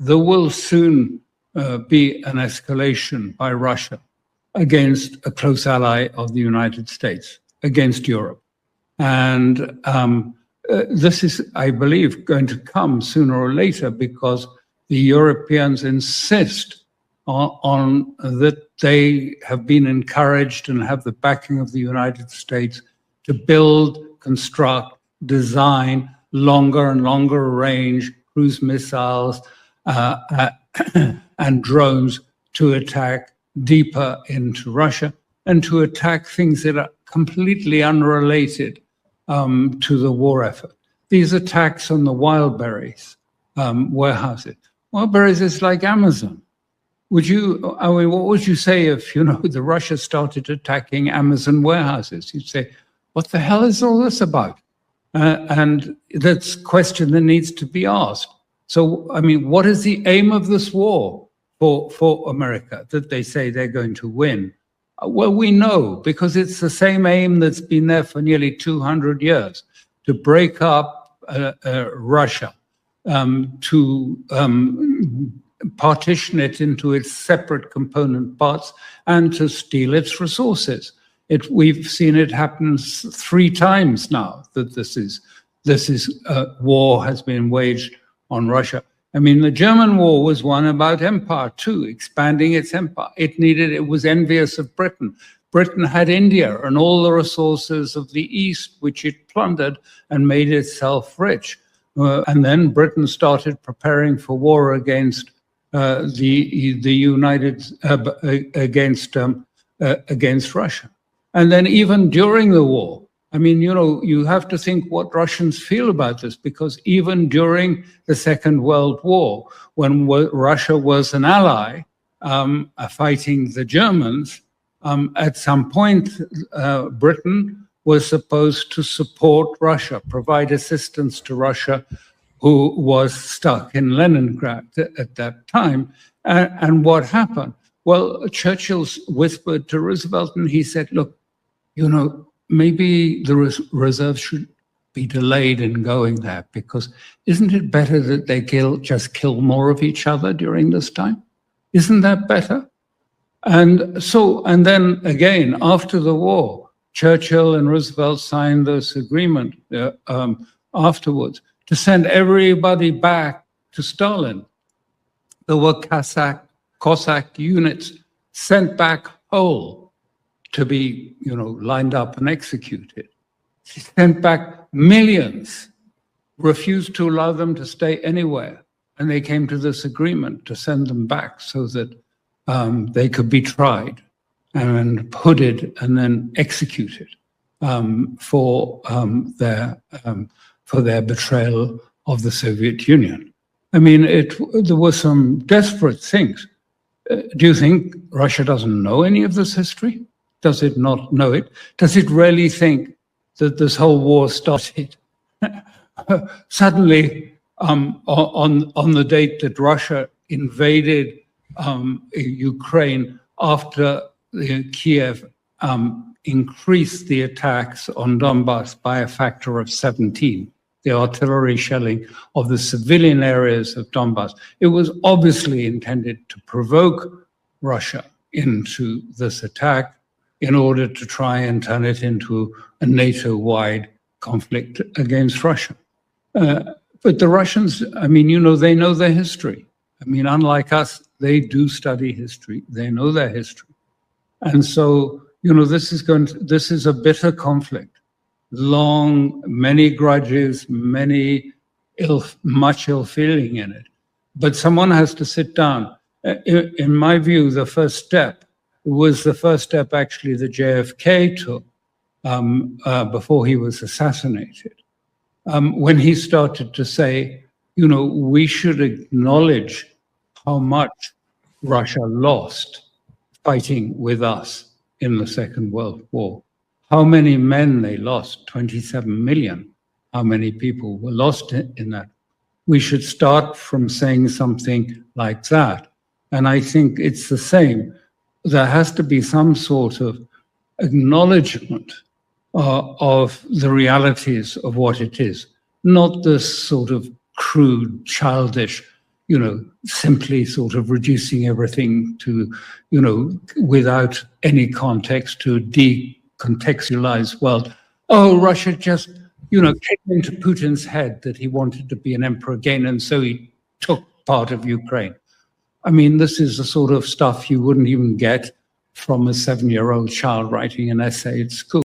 there will soon be an escalation by Russia against a close ally of the United States, against Europe. And this is, I believe, going to come sooner or later because the Europeans insist on that they have been encouraged and have the backing of the United States to build, construct, design longer and longer range cruise missiles and drones to attack deeper into Russia and to attack things that are completely unrelated to the war effort. These attacks on the Wildberries warehouses. Wildberries is like Amazon. What would you say if, the Russia started attacking Amazon warehouses? You'd say, what the hell is all this about? And that's a question that needs to be asked. So, what is the aim of this war for America that they say they're going to win? Well, we know, because it's the same aim that's been there for nearly 200 years, to break up Russia, to partition it into its separate component parts, and to steal its resources. We've seen it happen 3 times now that this war has been waged on Russia. The German war was one about empire too, expanding its empire. It was envious of Britain. Britain had India and all the resources of the East, which it plundered and made itself rich. And then Britain started preparing for war against against Russia. And then even during the war, you have to think what Russians feel about this, because even during the Second World War, when Russia was an ally fighting the Germans, at some point, Britain was supposed to support Russia, provide assistance to Russia, who was stuck in Leningrad at that time. And what happened? Well, Churchill whispered to Roosevelt, and he said, look, maybe the reserves should be delayed in going there, because isn't it better that they just kill more of each other during this time? Isn't that better? And then again, after the war, Churchill and Roosevelt signed this agreement afterwards to send everybody back to Stalin. There were Cossack units sent back whole to be, lined up and executed. She sent back millions, refused to allow them to stay anywhere. And they came to this agreement to send them back so that they could be tried and hooded and then executed for their betrayal of the Soviet Union. There were some desperate things. Do you think Russia doesn't know any of this history? Does it not know it? Does it really think that this whole war started suddenly on the date that Russia invaded Ukraine after Kyjeve increased the attacks on Donbass by a factor of 17, the artillery shelling of the civilian areas of Donbass? It was obviously intended to provoke Russia into this attack in order to try and turn it into a NATO-wide conflict against Russia. But the Russians, they know their history. Unlike us, they do study history. They know their history. And so, this is a bitter conflict. Long, many grudges, much ill feeling in it. But someone has to sit down. In my view, the first step was actually the JFK took before he was assassinated. When he started to say, we should acknowledge how much Russia lost fighting with us in the Second World War. How many men they lost, 27 million. How many people were lost in that? We should start from saying something like that. And I think it's the same. There has to be some sort of acknowledgement of the realities of what it is, not this sort of crude, childish, simply sort of reducing everything to, without any context, to decontextualize, well, oh, Russia just, came into Putin's head that he wanted to be an emperor again, and so he took part of Ukraine. I mean, this is the sort of stuff you wouldn't even get from a 7-year-old child writing an essay at school.